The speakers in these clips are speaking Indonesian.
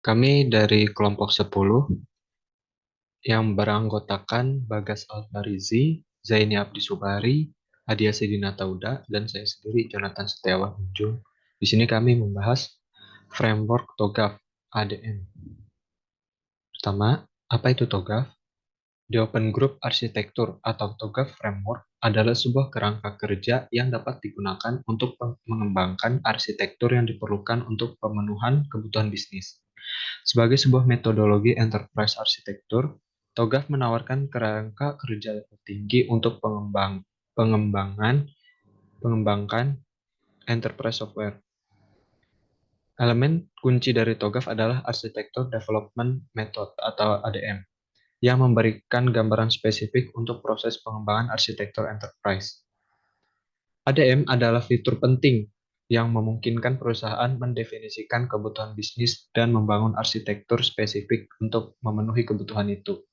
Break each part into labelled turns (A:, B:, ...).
A: Kami dari kelompok 10 yang beranggotakan Bagas Alfarizi, Zaini Abdi Subari, Adia Sedinata Uda, dan saya sendiri Jonathan Setiawan Unjul. Di sini kami membahas framework TOGAF ADM. Pertama, apa itu TOGAF? The Open Group Arsitektur atau TOGAF Framework adalah sebuah kerangka kerja yang dapat digunakan untuk mengembangkan arsitektur yang diperlukan untuk pemenuhan kebutuhan bisnis. Sebagai sebuah metodologi enterprise arsitektur, TOGAF menawarkan kerangka kerja level tinggi untuk pengembangkan enterprise software. Elemen kunci dari TOGAF adalah Architecture Development Method atau ADM, yang memberikan gambaran spesifik untuk proses pengembangan arsitektur enterprise. ADM adalah fitur penting yang memungkinkan perusahaan mendefinisikan kebutuhan bisnis dan membangun arsitektur spesifik untuk memenuhi kebutuhan itu.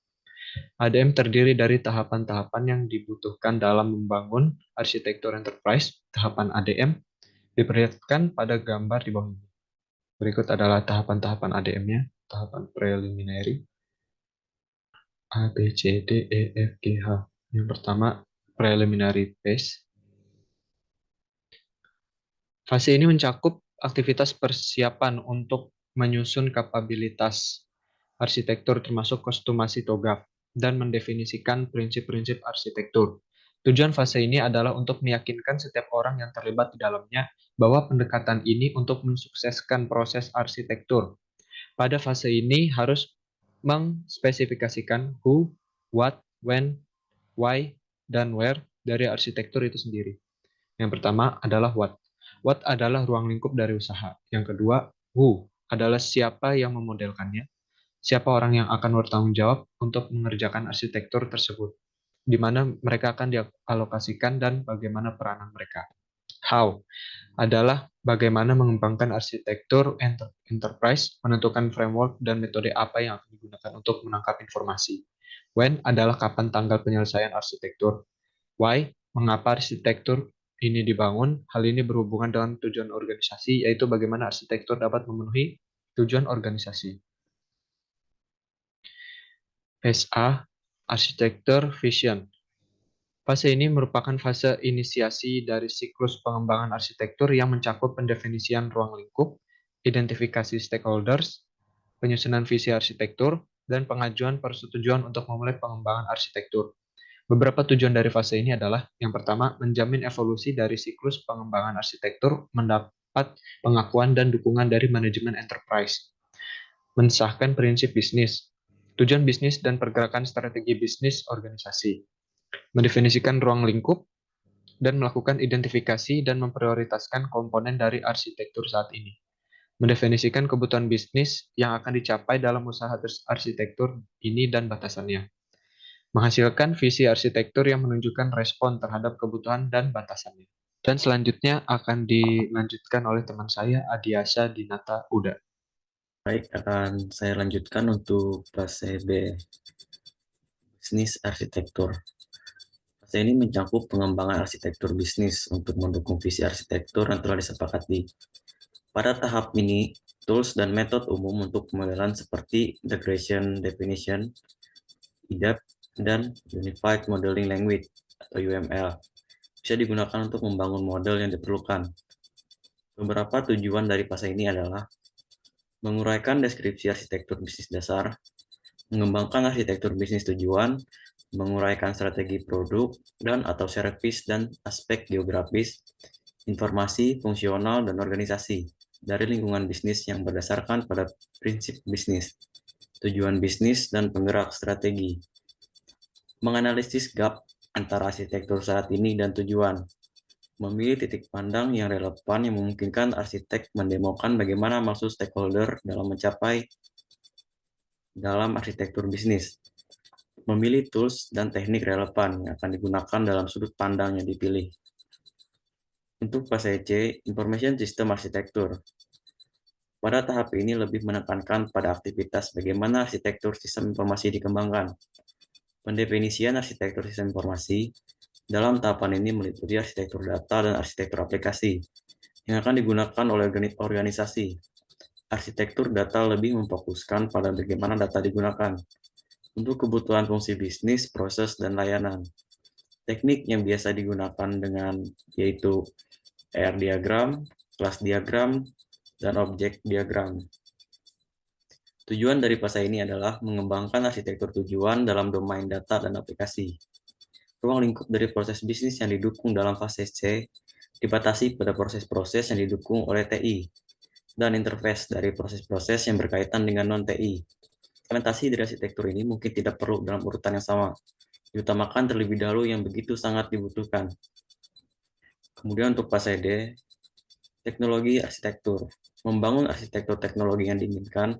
A: ADM terdiri dari tahapan-tahapan yang dibutuhkan dalam membangun arsitektur enterprise. Tahapan ADM diperlihatkan pada gambar di bawah ini. Berikut adalah tahapan-tahapan ADM-nya. Tahapan preliminary A, B, C, D, E, F, G, H. Yang pertama, preliminary phase. Fase ini mencakup aktivitas persiapan untuk menyusun kapabilitas arsitektur termasuk kostumasi TOGAF dan mendefinisikan prinsip-prinsip arsitektur. Tujuan fase ini adalah untuk meyakinkan setiap orang yang terlibat di dalamnya bahwa pendekatan ini untuk mensukseskan proses arsitektur. Pada fase ini harus mengspesifikasikan who, what, when, why, dan where dari arsitektur itu sendiri. Yang pertama adalah what. What adalah ruang lingkup dari usaha. Yang kedua, who adalah siapa yang memodelkannya, siapa orang yang akan bertanggung jawab untuk mengerjakan arsitektur tersebut, di mana mereka akan dialokasikan dan bagaimana peranan mereka. How adalah bagaimana mengembangkan arsitektur enterprise, menentukan framework dan metode apa yang akan digunakan untuk menangkap informasi. When adalah kapan tanggal penyelesaian arsitektur. Why, mengapa arsitektur ini dibangun. Hal ini berhubungan dengan tujuan organisasi, yaitu bagaimana arsitektur dapat memenuhi tujuan organisasi. Phase A, Architecture Vision. Fase ini merupakan fase inisiasi dari siklus pengembangan arsitektur yang mencakup pendefinisian ruang lingkup, identifikasi stakeholders, penyusunan visi arsitektur, dan pengajuan persetujuan untuk memulai pengembangan arsitektur. Beberapa tujuan dari fase ini adalah, yang pertama, menjamin evolusi dari siklus pengembangan arsitektur mendapat pengakuan dan dukungan dari manajemen enterprise. Mensahkan prinsip bisnis, tujuan bisnis dan pergerakan strategi bisnis organisasi. Mendefinisikan ruang lingkup dan melakukan identifikasi dan memprioritaskan komponen dari arsitektur saat ini. Mendefinisikan kebutuhan bisnis yang akan dicapai dalam usaha arsitektur ini dan batasannya. Menghasilkan visi arsitektur yang menunjukkan respon terhadap kebutuhan dan batasannya. Dan selanjutnya akan dilanjutkan oleh teman saya, Adiasa Dinata Uda.
B: Baik, akan saya lanjutkan untuk fase B, bisnis arsitektur. Fase ini mencakup pengembangan arsitektur bisnis untuk mendukung visi arsitektur yang telah disepakati. Pada tahap ini, tools dan metode umum untuk pemodelan seperti Integration Definition, IDEP, dan Unified Modeling Language atau UML bisa digunakan untuk membangun model yang diperlukan. Beberapa tujuan dari fase ini adalah menguraikan deskripsi arsitektur bisnis dasar, mengembangkan arsitektur bisnis tujuan, menguraikan strategi produk dan atau servis dan aspek geografis, informasi, fungsional, dan organisasi dari lingkungan bisnis yang berdasarkan pada prinsip bisnis, tujuan bisnis, dan penggerak strategi. Menganalisis gap antara arsitektur saat ini dan tujuan. Memilih titik pandang yang relevan yang memungkinkan arsitek mendemokan bagaimana maksud stakeholder dalam arsitektur bisnis. Memilih tools dan teknik relevan yang akan digunakan dalam sudut pandang yang dipilih. Untuk fase C, Information System Arsitektur. Pada tahap ini lebih menekankan pada aktivitas bagaimana arsitektur sistem informasi dikembangkan. Pendefinisian arsitektur sistem informasi dalam tahapan ini meliputi arsitektur data dan arsitektur aplikasi yang akan digunakan oleh organisasi. Arsitektur data lebih memfokuskan pada bagaimana data digunakan untuk kebutuhan fungsi bisnis, proses, dan layanan. Teknik yang biasa digunakan yaitu ER diagram, kelas diagram, dan objek diagram. Tujuan dari fase ini adalah mengembangkan arsitektur tujuan dalam domain data dan aplikasi. Ruang lingkup dari proses bisnis yang didukung dalam fase C dibatasi pada proses-proses yang didukung oleh TI dan interface dari proses-proses yang berkaitan dengan non-TI. Implementasi dari arsitektur ini mungkin tidak perlu dalam urutan yang sama, diutamakan terlebih dahulu yang begitu sangat dibutuhkan. Kemudian untuk fase D, teknologi arsitektur. Membangun arsitektur teknologi yang diinginkan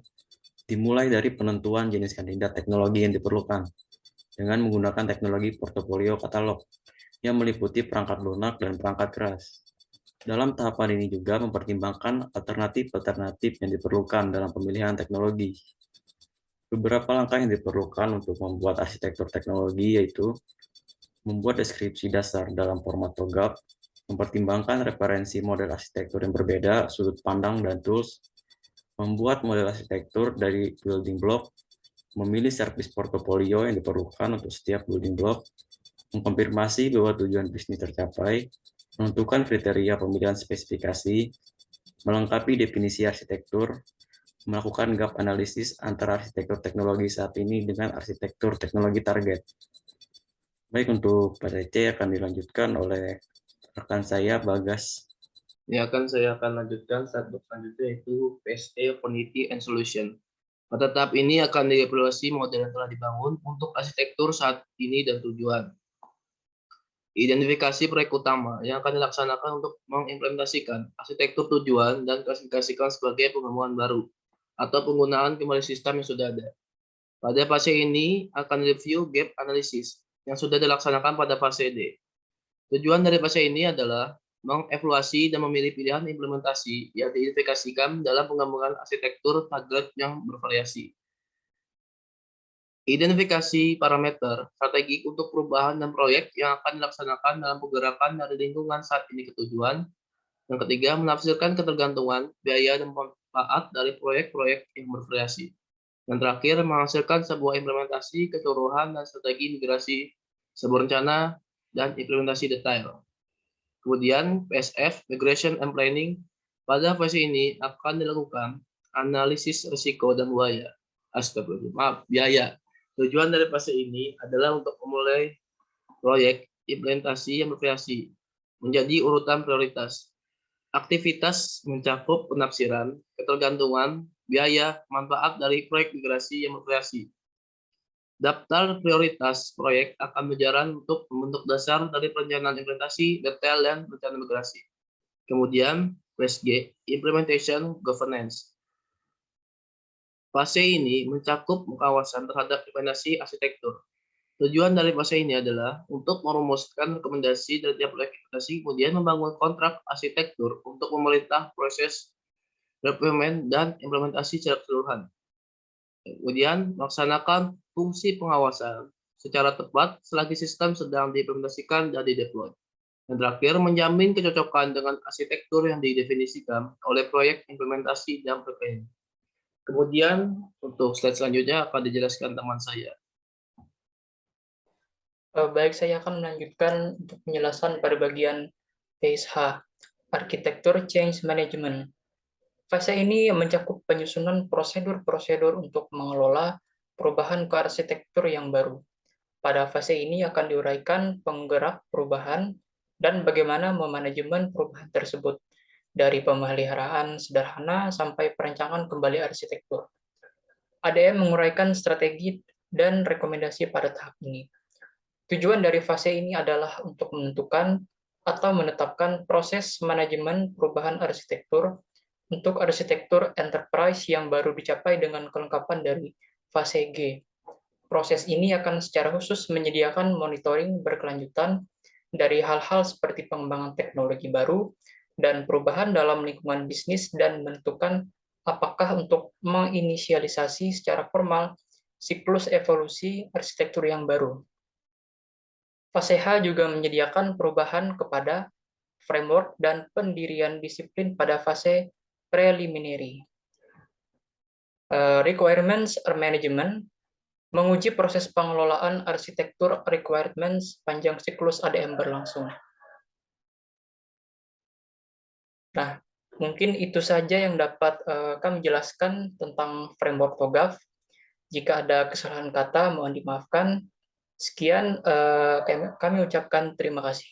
B: dimulai dari penentuan jenis kandidat teknologi yang diperlukan dengan menggunakan teknologi portofolio katalog yang meliputi perangkat lunak dan perangkat keras. Dalam tahapan ini juga mempertimbangkan alternatif-alternatif yang diperlukan dalam pemilihan teknologi. Beberapa langkah yang diperlukan untuk membuat arsitektur teknologi yaitu membuat deskripsi dasar dalam format TOGAF, mempertimbangkan referensi model arsitektur yang berbeda, sudut pandang, dan tools, membuat model arsitektur dari building block, memilih servis portofolio yang diperlukan untuk setiap building block, mengkonfirmasi bahwa tujuan bisnis tercapai, menentukan kriteria pemilihan spesifikasi, melengkapi definisi arsitektur, melakukan gap analisis antara arsitektur teknologi saat ini dengan arsitektur teknologi target. Baik, untuk pada C akan dilanjutkan oleh rekan saya, Bagas.
C: Saya akan lanjutkan untuk selanjutnya yaitu PSE Opportunity and Solution. Pada tahap ini akan dievaluasi model yang telah dibangun untuk arsitektur saat ini dan tujuan. Identifikasi proyek utama yang akan dilaksanakan untuk mengimplementasikan arsitektur tujuan dan klasifikasikan sebagai pengembangan baru atau penggunaan kembali sistem yang sudah ada. Pada fase ini akan review gap analysis yang sudah dilaksanakan pada fase D. Tujuan dari fase ini adalah mengevaluasi dan memilih pilihan implementasi yang diidentifikasikan dalam pengembangan arsitektur target yang bervariasi. Identifikasi parameter strategi untuk perubahan dan proyek yang akan dilaksanakan dalam pergerakan dari lingkungan saat ini ke tujuan. Yang ketiga, menafsirkan ketergantungan biaya dan manfaat dari proyek-proyek yang bervariasi. Dan terakhir, menghasilkan sebuah implementasi keseluruhan dan strategi migrasi sebuah rencana dan implementasi detail. Kemudian, PSF, Migration and Planning, pada fase ini akan dilakukan analisis risiko dan biaya. Tujuan dari fase ini adalah untuk memulai proyek implementasi yang bervariasi menjadi urutan prioritas. Aktivitas mencakup penafsiran, ketergantungan, biaya, manfaat dari proyek migrasi yang bervariasi. Daftar prioritas proyek akan berjalan untuk membentuk dasar dari perencanaan implementasi, detail, dan rencana migrasi. Kemudian, phase G, Implementation Governance. Fase ini mencakup pengawasan terhadap implementasi arsitektur. Tujuan dari fase ini adalah untuk merumuskan rekomendasi dari tiap proyek implementasi, kemudian membangun kontrak arsitektur untuk memerintah proses deployment dan implementasi secara keseluruhan. Kemudian melaksanakan fungsi pengawasan secara tepat selagi sistem sedang diimplementasikan dan dideploy. Dan terakhir, menjamin kecocokan dengan arsitektur yang didefinisikan oleh proyek implementasi dan PPN. Kemudian untuk slide selanjutnya akan dijelaskan teman saya.
D: Baik, saya akan melanjutkan untuk penjelasan pada bagian phase H, Arsitektur Change Management. Fase ini mencakup penyusunan prosedur-prosedur untuk mengelola perubahan ke arsitektur yang baru. Pada fase ini akan diuraikan penggerak perubahan dan bagaimana memanajemen perubahan tersebut, dari pemeliharaan sederhana sampai perencanaan kembali arsitektur. ADM menguraikan strategi dan rekomendasi pada tahap ini. Tujuan dari fase ini adalah untuk menentukan atau menetapkan proses manajemen perubahan arsitektur untuk arsitektur enterprise yang baru dicapai dengan kelengkapan dari fase G. Proses ini akan secara khusus menyediakan monitoring berkelanjutan dari hal-hal seperti pengembangan teknologi baru dan perubahan dalam lingkungan bisnis dan menentukan apakah untuk menginisialisasi secara formal siklus evolusi arsitektur yang baru. Fase H juga menyediakan perubahan kepada framework dan pendirian disiplin pada fase preliminary. Requirements Management menguji proses pengelolaan arsitektur requirements panjang siklus ADM berlangsung. Nah, mungkin itu saja yang dapat kami jelaskan tentang framework TOGAF. Jika ada kesalahan kata, mohon dimaafkan. Sekian, kami ucapkan terima kasih.